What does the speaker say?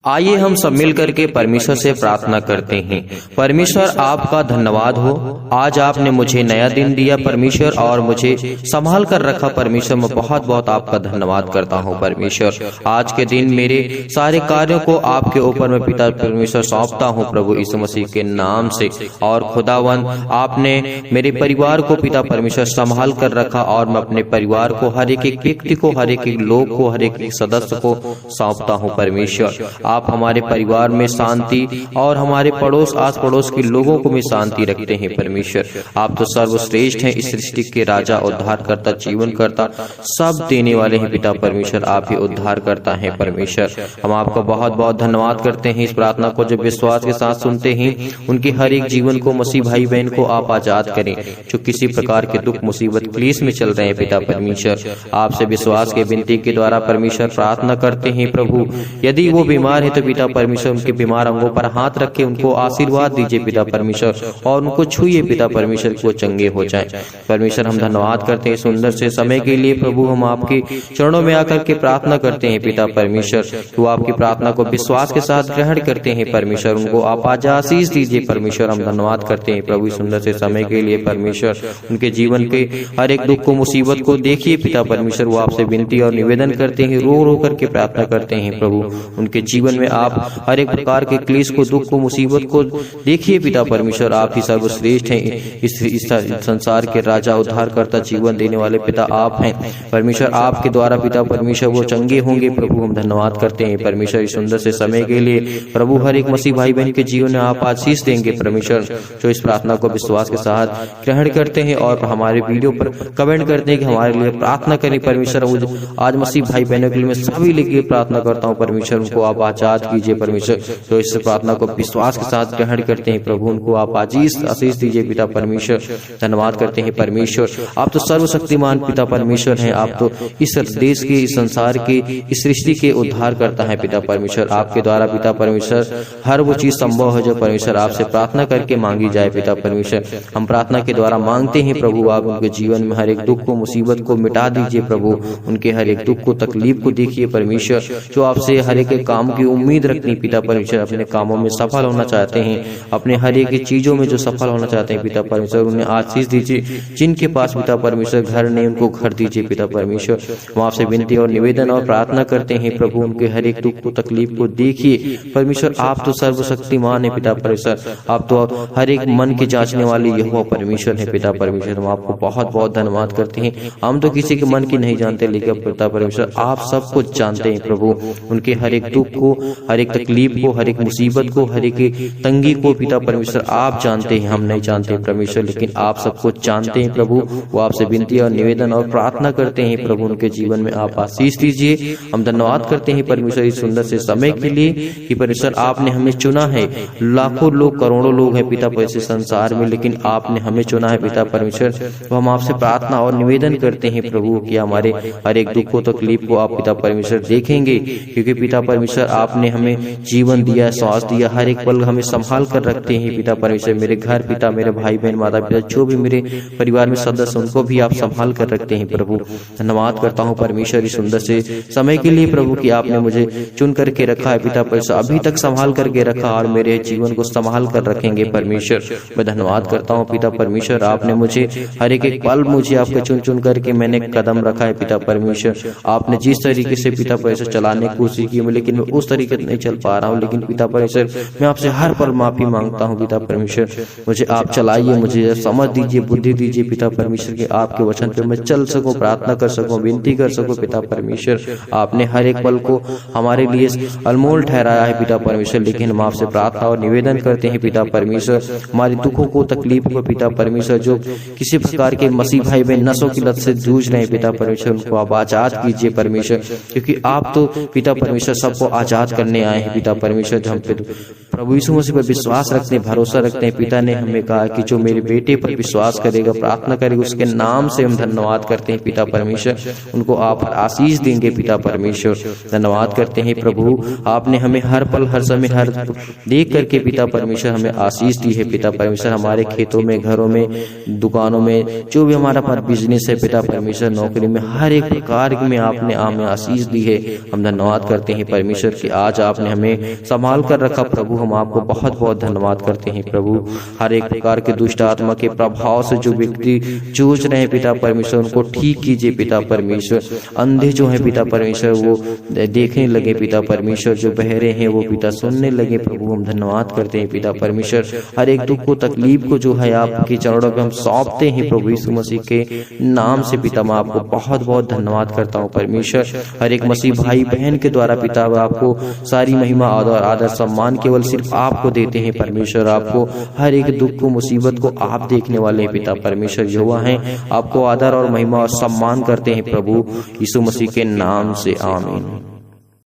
आइए हम सब मिल करके परमेश्वर से प्रार्थना करते हैं। परमेश्वर आपका धन्यवाद हो, आज आपने मुझे नया दिन दिया परमेश्वर और मुझे संभाल कर रखा परमेश्वर। मैं बहुत बहुत आपका धन्यवाद करता हूँ परमेश्वर। आज के दिन मेरे सारे कार्यों को आपके ऊपर मैं पिता परमेश्वर सौंपता हूँ प्रभु यीशु मसीह के नाम से। और खुदावन आपने मेरे परिवार को पिता परमेश्वर संभाल कर रखा और मैं अपने परिवार को हर एक व्यक्ति को, हर एक लोग को, हर एक सदस्य को सौंपता हूँ परमेश्वर। आप हमारे परिवार में शांति और हमारे पड़ोस आस पड़ोस के लोगों को भी शांति रखते हैं परमेश्वर। आप तो सर्वश्रेष्ठ हैं, इस सृष्टि के राजा, उद्धार करता, जीवन करता, सब देने वाले हैं पिता परमेश्वर। आप ही उद्धार करता है परमेश्वर। हम आपका बहुत बहुत धन्यवाद करते हैं। इस प्रार्थना को जब विश्वास के साथ सुनते हैं, उनके हर एक जीवन को मसीह भाई बहन को आप आजाद करें जो किसी प्रकार के दुख मुसीबत क्लेश में चल रहे हैं पिता परमेश्वर। आपसे विश्वास के विनती के द्वारा परमेश्वर प्रार्थना करते हैं प्रभु, यदि वो बीमार है तो पिता परमेश्वर उनके बीमार अंगों पर हाथ रखे उनको आशीर्वाद दीजिए पिता परमेश्वर और उनको छुइए पिता परमेश्वर को चंगे हो जाएं परमेश्वर। हम धन्यवाद करते हैं सुंदर से समय के लिए प्रभु। हम आपके चरणों में आकर के प्रार्थना करते हैं पिता परमेश्वर। तो आपकी प्रार्थना को विश्वास के साथ ग्रहण करते हैं परमेश्वर। उनको आप आज आशीष दीजिए परमेश्वर। हम धन्यवाद करते हैं प्रभु सुंदर से समय के लिए परमेश्वर। उनके जीवन के हर एक दुख को, मुसीबत को देखिए पिता परमेश्वर। वो आपसे विनती और निवेदन करते हैं, रो रो करके प्रार्थना करते हैं प्रभु। उनके जीवन में आप हर एक प्रकार के क्लेश को, दुख को, मुसीबत को देखिए पिता परमेश्वर। आप ही सर्वश्रेष्ठ हैं, इस संसार के राजा, उद्धार करता, जीवन देने वाले पिता आप हैं परमेश्वर। आपके द्वारा पिता परमेश्वर वो चंगे होंगे प्रभु। हम धन्यवाद करते हैं परमेश्वर इस सुंदर से समय के लिए प्रभु। हर एक मसीह भाई बहन के जीवन में आप आशीष देंगे परमेश्वर, जो इस प्रार्थना को विश्वास के साथ ग्रहण करते हैं और हमारे वीडियो पर कमेंट करते हैं कि हमारे लिए प्रार्थना करें परमेश्वर। आज मसीह भाई बहनों के लिए मैं सभी लिए प्रार्थना करता हूँ परमेश्वर। उनको आप आजाद कीजिए परमेश्वर, जो इस प्रार्थना को विश्वास के साथ ग्रहण करते हैं प्रभु। उनको आप आशीष दीजिए पिता परमेश्वर। धन्यवाद करते हैं परमेश्वर। आप तो सर्वशक्तिमान पिता परमेश्वर हैं। आप तो इस देश के, इस संसार के, इस सृष्टि के उद्धार करता है पिता परमेश्वर। आपके द्वारा पिता परमेश्वर हर वो चीज संभव है जो परमेश्वर आपसे प्रार्थना करके मांगी जाए पिता परमेश्वर। हम प्रार्थना के द्वारा मांगते हैं प्रभु। आप उनके जीवन में हर एक दुख को, मुसीबत को मिटा दीजिए प्रभु। उनके हर एक दुख को, तकलीफ को देखिए परमेश्वर। जो आपसे हर एक काम की उम्मीद रखनी पिता परमेश्वर, अपने कामों में सफल होना चाहते हैं, अपने हर एक चीजों में जो सफल होना चाहते हैं पिता परमेश्वर, उन्हें आशीष दीजिए। जिनके पास पिता परमेश्वर घर नहीं, उनको घर दीजिए पिता परमेश्वर। हम आपसे विनती और निवेदन और प्रार्थना करते हैं प्रभु। उनके हर एक दुख को, तकलीफ को देखिए परमेश्वर। आप तो सर्वशक्तिमान है पिता परमेश्वर। आप तो हर एक मन के जांचने वाले यहोवा परमेश्वर है पिता परमेश्वर। हम आपको बहुत बहुत धन्यवाद करते हैं। हम तो किसी के मन की नहीं जानते, लेकिन पिता परमेश्वर आप सब कुछ जानते हैं प्रभु। उनके हर एक दुख को, हर एक तकलीफ को, हर एक मुसीबत को, हर एक तंगी को पिता परमेश्वर आप जानते हैं। हम नहीं जानते परमेश्वर, लेकिन आप सब कुछ जानते हैं प्रभु। वो आपसे विनती और निवेदन और प्रार्थना करते हैं प्रभु। उनके जीवन में आप आशीष दीजिए। हम धन्यवाद करते हैं परमेश्वर इस सुंदर से समय के लिए कि परमेश्वर आपने हमें चुना है। लाखों लोग, करोड़ों लोग हैं पिता परमेश्वर संसार में, लेकिन आपने हमें चुना है पिता परमेश्वर। तो हम आपसे प्रार्थना और निवेदन करते हैं प्रभु कि हमारे हर एक दुख को, तकलीफ को आप पिता परमेश्वर देखेंगे, क्योंकि पिता परमेश्वर आपने हमें जीवन दिया, श्वास दिया, हर एक पल हमें संभाल कर रखते हैं पिता परमेश्वर। मेरे घर पिता, मेरे भाई बहन, माता पिता, जो भी मेरे परिवार में सदस्य, उनको भी आप संभाल कर रखते हैं प्रभु। धन्यवाद करता हूँ परमेश्वर इस सुंदर से समय के लिए प्रभु कि आपने मुझे चुन करके रखा है पिता परमेश्वर, अभी तक संभाल करके रखा और मेरे जीवन को संभाल कर रखेंगे परमेश्वर। मैं धन्यवाद करता हूँ पिता परमेश्वर। आपने मुझे हर एक पल मुझे आपके चुन चुन करके मैंने कदम रखा है पिता परमेश्वर। आपने जिस तरीके से पिता परमेश्वर चलाने की कोशिश की, लेकिन मैं उस तरीके से नहीं चल पा रहा हूँ, लेकिन पिता परमेश्वर मैं आपसे हर पल माफी मांगता हूँ पिता परमेश्वर। मुझे आप चलाइए, मुझे समझ दीजिए, बुद्धि दीजिए पिता परमेश्वर के आपके वचन पे मैं चल सकूं, प्रार्थना कर सकूं, विनती कर सकूं पिता परमेश्वर। आपने हर एक पल को हमारे लिए अनमोल ठहराया है पिता परमेश्वर, लेकिन हम आपसे प्रार्थना और निवेदन करते हैं पिता परमेश्वर। हमारे दुखों को, तकलीफ को पिता परमेश्वर, जो किसी प्रकार के मसीह भाई बहन नशों की लत से जूझ रहे हैं पिता परमेश्वर, उनको आप आजाद कीजिए परमेश्वर, क्योंकि आप तो पिता परमेश्वर सबको आजाद करने आए हैं पिता परमेश्वर। जो हम प्रभु यीशु मसीह पर विश्वास रखते हैं, भरोसा रखते हैं। पिता ने हमें कहा कि जो मेरे बेटे पर विश्वास करेगा, प्रार्थना करेगा, उसके नाम से हम धन्यवाद करते हैं पिता परमेश्वर। उनको आप आशीष देंगे पिता परमेश्वर। धन्यवाद करते हैं प्रभु। आपने हमें हर पल, हर समय, हर देख करके पिता परमेश्वर हमें आशीष दी है पिता परमेश्वर। हमारे खेतों में, घरों में, दुकानों में, जो भी हमारा बिजनेस है पिता परमेश्वर, नौकरी में, हर एक प्रकार में आपने हमें आशीष दी है। हम धन्यवाद करते हैं परमेश्वर कि आज आपने हमें संभाल कर रखा प्रभु। हम आपको बहुत बहुत धन्यवाद करते हैं प्रभु। हर एक प्रकार के दुष्ट आत्मा के प्रभाव से जो व्यक्ति जूझ रहे हैं पिता परमेश्वर, उनको ठीक कीजिए पिता परमेश्वर। अंधे जो है पिता परमेश्वर वो देखने लगे पिता परमेश्वर, जो बहरे हैं वो पिता सुनने लगे प्रभु। हम धन्यवाद करते हैं पिता परमेश्वर। हर एक दुख को तकलीफ को जो है आपके चरणों पे हम सौंपते हैं प्रभु यीशु मसीह के नाम से पिता। मैं आपको बहुत बहुत धन्यवाद करता हूँ परमेश्वर। हर एक मसीह भाई बहन के द्वारा पिता आपको सारी महिमा और आदर सम्मान केवल सिर्फ आपको देते हैं परमेश्वर। आपको हर एक दुख को मुसीबत को आप देखने वाले हैं पिता परमेश्वर। यहोवा हैं, आपको आदर और महिमा और सम्मान करते हैं प्रभु यीशु मसीह के नाम से, आमीन।